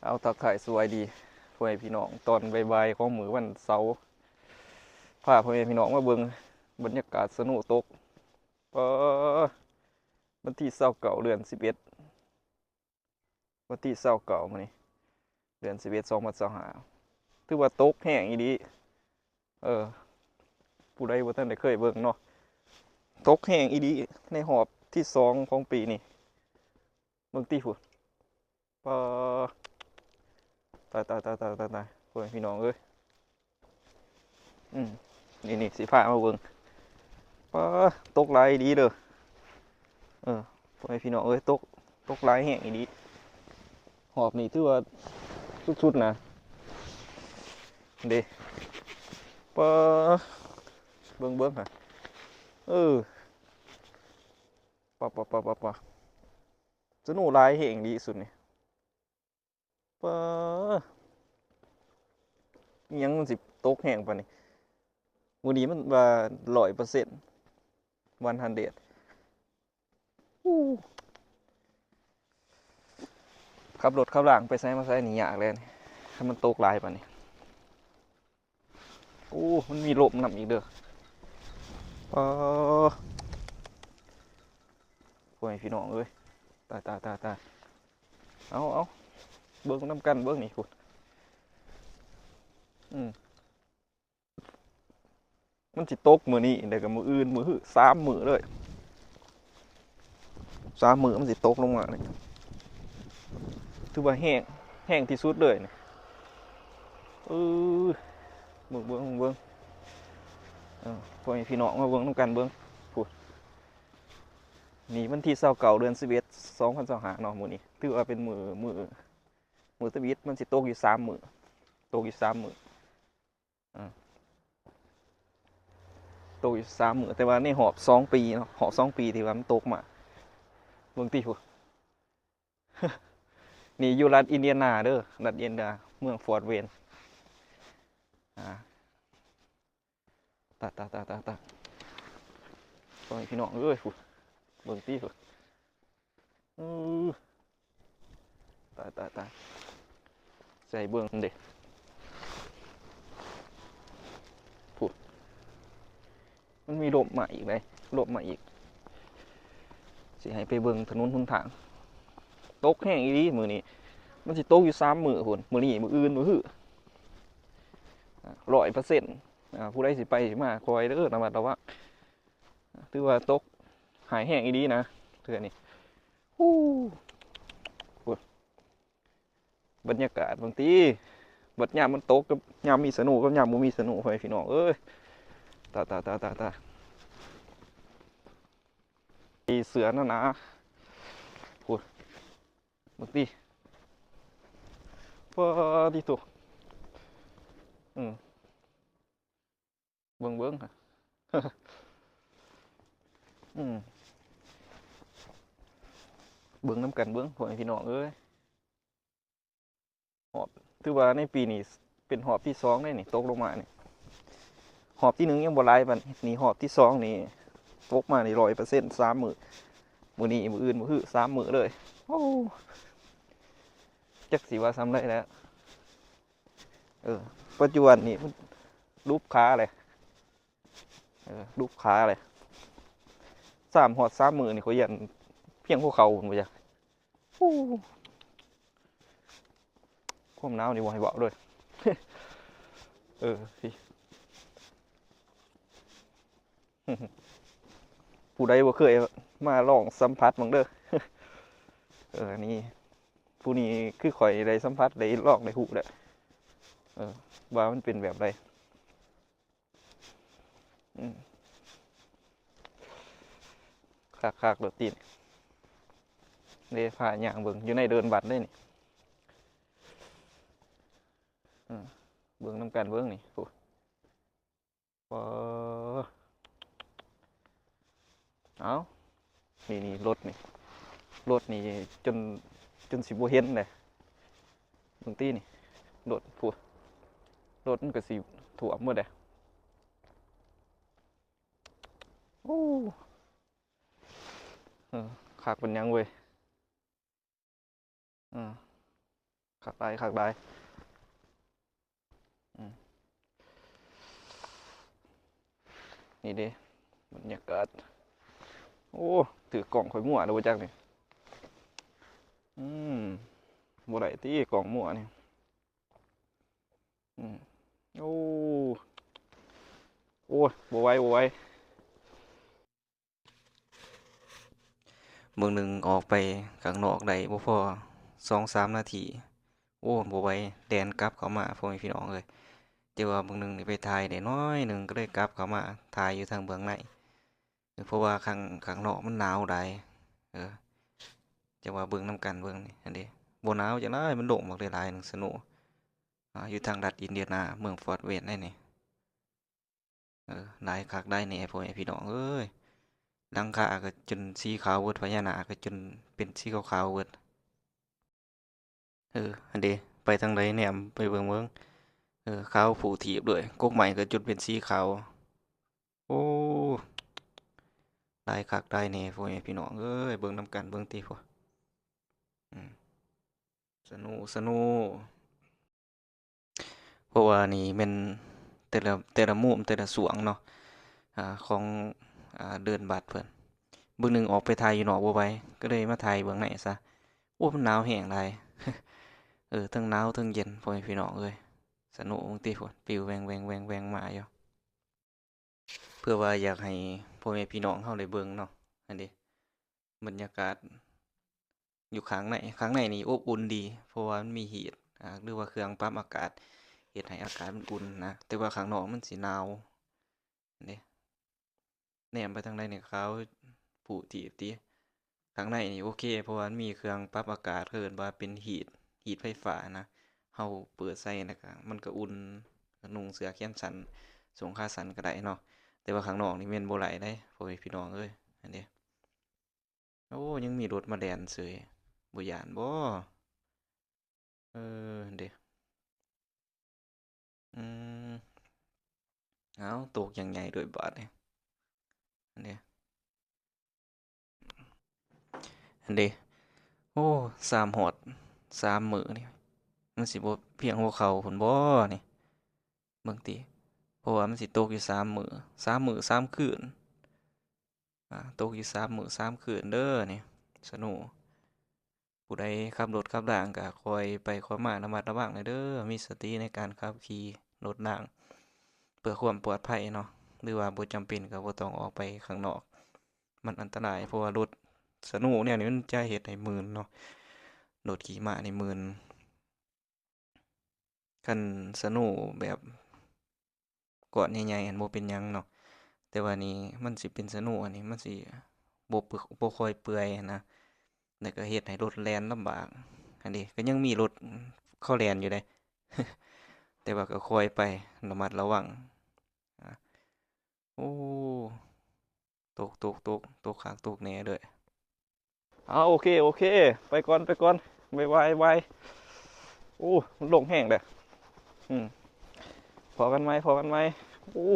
เอาทักทายสวัสดีพ่อแม่พี่น้องตอนบ่ายๆของมื้อวันเสาร์พาพ่อแม่พี่น้องมาเบิ่งบรรยากาศสนุกตกเออวันที่29เดือน11วันที่29มื้อนี้เดือน11 2025ถือว่าตกแห้งอีหลีเออผู้ใดบ่ทันได้เคยเบิ่งเนาะตกแห้งอีหลีในรอบที่2ของปีนี้เบิ่งติพุ่นปอตายพ่อแม่พี่น้องเอ้ยอืมนี่สิพามาเบิ่งปอตกหลายอีหลีเด้อ เออพ่อแม่พี่น้องเอ้ยตกหลายแห้งอีดีหอบนี่ถือว่าสุดๆนะเด้ปะเบิ่งฮะเออปะสนุกหลายแห้งดีสุดนี่ปะอิหยังมันสิตกแห้งปานนี้มื้อนี้มันว่า100%100อู้ขับรถขับล่างไปไสมาไสนี่ยากเลยนี่ถ้ามันตกหลายปานนี้อู้มันมีลมนำอีกเด้อปะพ่อแม่พี่น้องเอ้ยตายเอาเบิ่งนำกันเบิ่งนี่พุ่นอืม มันสิตกมื้อนี้เดี๋ยวกับมื้ออื่นมื้อหื้อ3 มื้อเลย3 มื้อมันสิตกลงมานี่ถือว่าแห้งที่สุดเลยนี่เออเบิ่งพ่อแม่พี่น้องมาเบิ่งนำกันเบิ่งพูดนี่วันที่29เดือน11 2025เนาะมื้อนี้ถือว่าเป็นมื้อตะวิดมันสิตกอยู่3 มื้อตกอยู่3 มื้ออ่าตกอยู่3 มื้อแต่ว่าในรอบ2 ปีเนาะรอบ2 ปีที่ว่ามันตกมาเบิ่งติพูดนี่อยู่รัฐอินเดียนาเด้อรัฐอินเดียนาเมืองฟอร์ตเวนอ่าตาพ่อแม่พี่น้องเอ้ยพูดเบิ่งติพูดอือตายใส่เบิ่งเด้พูดมันมีลมมาอีกเลยลมมาอีกสิให้ไปเบิ่งถนนหนทางตกแห้งอีหลีมื้อนี้มันสิตกอยู่3 มื้อพุ่นมื้อนี้มื้ออื่นมื้อหื้อ100%ผู้ใดสิไปสิมาคอยเด้อระมัดระวังถือว่าตกหายแห้งอีหลีนะเทื่อนี้ฮู้พูดบรรยากาศบางทีบัดยามมันตกกับยามมีสนุกกับยามบ่มีสนุกพ่อแม่พี่น้องเอ้ยตาอีเสือนั่นนะพูดบางทีพอที่ถูกอืมเบิ่งฮะอืมเบิ่งน้ำกันเบิ่งพ่อแม่พี่น้องเอ้ยหอบถือว่าในปีนี้เป็นหอบที่2ได้นี่ตกลงมานี่หอบที่1ยังบ่หลายปานนี้หอบที่2นี่ตกมานี่100% 3 มื้อมื้อนี้มื้ออื่นมื้อฮื้อ3 มื้อเลยโอ้จักสิว่าซ้ำได้แล้วเออปัจจุบันนี้มันรูปค้าเลยรูปค้าเลย3 มื้อนี่เขายันเพียงภูเขาพุ่นบ่จ๊ะโอ้ความหนาวนี่บ่ให้เว้าด้วยพี่ผู้ใดบ่เคยมาลองสัมผัสบ้างเด้อนี่ผู้นี้คือข่อยได้สัมผัสได้ลองได้ฮู้แหละว่ามันเป็นแบบใดอืมคักๆโดดตีนนี่พาย่างเบิ่งอยู่ในเดินบัดเลยนี่เบิ่งนำกันเบิ่งนี่โอ้ปอเอานี่รถนี่จนสิบ่เห็นเลยเบิ่งตินี่รถพูดรถมันก็สิท่วมหมดเลยโอ้คักเป็นหยังเว้ย ขักได้ขักได้อืมนี่เด้บรรยากาศโอ้ถือกล่องข่อยมั่วเลยว่าจักนี่อืมบ่ได้ตีกล่องมั่วนี่อืมโอ้โอ้ยบ่ไหวบ่ไหวเบิ่งหนึ่งออกไปข้างนอกได้บ่พอ2-3 นาทีโอ้บ่ไหวแดนกลับเข้ามาพ่อแม่พี่น้องเอ้ยแต่ว่าเบิ่งหนึ่งนี่ไปถ่ายได้น้อยหนึ่งก็เลยกลับเข้ามาถ่ายอยู่ทางเบื้องในเพราะว่าข้างนอกมันหนาวได้เออจะว่าเบิ่งนำกันเบิ่งนี่อันนี้บ่หนาวจังได๋มันโล่งบักหลายๆหนึ่งสนุกอยู่ทางรัฐอินเดียนาเมืองฟอร์ตเวธได้นี่หลายคักได้แหน่พ่อแม่พี่น้องเอ้ยหลังคาก็จนสีขาวเบิดพญานาคก็จนเป็นสีขาวๆเบิดอันเด้ไปทางใดแหนมไปเบิ่งขาวผูถีบด้วยกกใหม่ก็จนเป็นสีขาวโอ้หลายคักได้แหน่พ่อแม่พี่น้องเอ้ยเบิ่งนำกันเบิ่งติพ่ออืมสนุกเพราะว่านี่แม่นแต่ละมุมแต่ละสวงเนาะของเดินบัตรเพิ่นเบิ่งหนึ่งออกไปถ่ายอยู่นอกบ่ไหวก็เลยมาถ่ายเบื้องในซะโอ้มันหนาวแห้งหลายเทิงหนาวเทิงเย็นพ่อแม่พี่น้องเอ้ยสนุกจังติพุ่นปลิวแว่งๆมาอยู่เพื่อว่าอยากให้พ่อแม่พี่น้องเราได้เบิ่งเนาะอันนี้บรรยากาศอยู่ข้างในนี่อบอุ่นดีเพราะว่ามันมีฮีตหรือว่าเครื่องปรับอากาศเฮ็ดให้อากาศมันอุ่นนะแต่ว่าข้างนอกมันสิหนาวอันนี้แหนมไปทางใดนี่ขาวผูถีบติข้างในนี่โอเคเพราะว่ามันมีเครื่องปรับอากาศเขาเอิ้นว่าเป็นฮีตไฟฟ้านะเราเปิดใส่แล้วก็มันก็อุ่นนุ่งเสื้อแขนสั้นทรงขาสั้นก็ได้เนาะแต่ว่าข้างนอกนี่แม่นบ่ไหลได้พ่อแม่พี่น้องเอ้ยอันนี้โอ้ยังมีรถมาแล่นเสยบ่ย้านบ่เด้อืมอ้าวตกอย่างใหญ่ด้วยบาดนี้อันนี้อันเด้โอ้3 ฮอด3 มื้อนี่มันสิบ่เพียงหัวเข่าพู้นบ่นี่เบิ่งติเพราะว่ามันสิตกอยู่3 มื้อ3 คืนตกอยู่3 มื้อ 3 คืนเด้อนี่สนุกผู้ใดขับรถขับราก็คอยไปคอยมาระมัดระวังหน่อยเด้อมีสติในการขับขี่รถรางเพื่อความปลอดภัยเนาะหรือว่าบ่จำเป็นก็บ่ต้องออกไปข้างนอกมันอันตรายเพราะว่ารถสนุกเนี่ยนี่มันจะเฮ็ดให้มึนเนาะรถขี่ม้านี่มึนคันสนุกแบบก้อนใหญ่ๆหั้นบ่เป็นหยังเนาะแต่ว่านี่มันสิเป็นสนุกอันนี้มันสิบ่ค่อยเปื่อยหั้นนะแล้วก็เฮ็ดให้รถแล่นลำบากอันนี้ก็ยังมีรถเขาแล่นอยู่เดะ แต่ว่าก็ค่อยไประมัดระวังอ่าโอ้ตกคักตกแหน่เด้อโอเคโอเคไปก่อนไวโอ้มันลงแห้งเด้ออืมพอกันไหมโอ้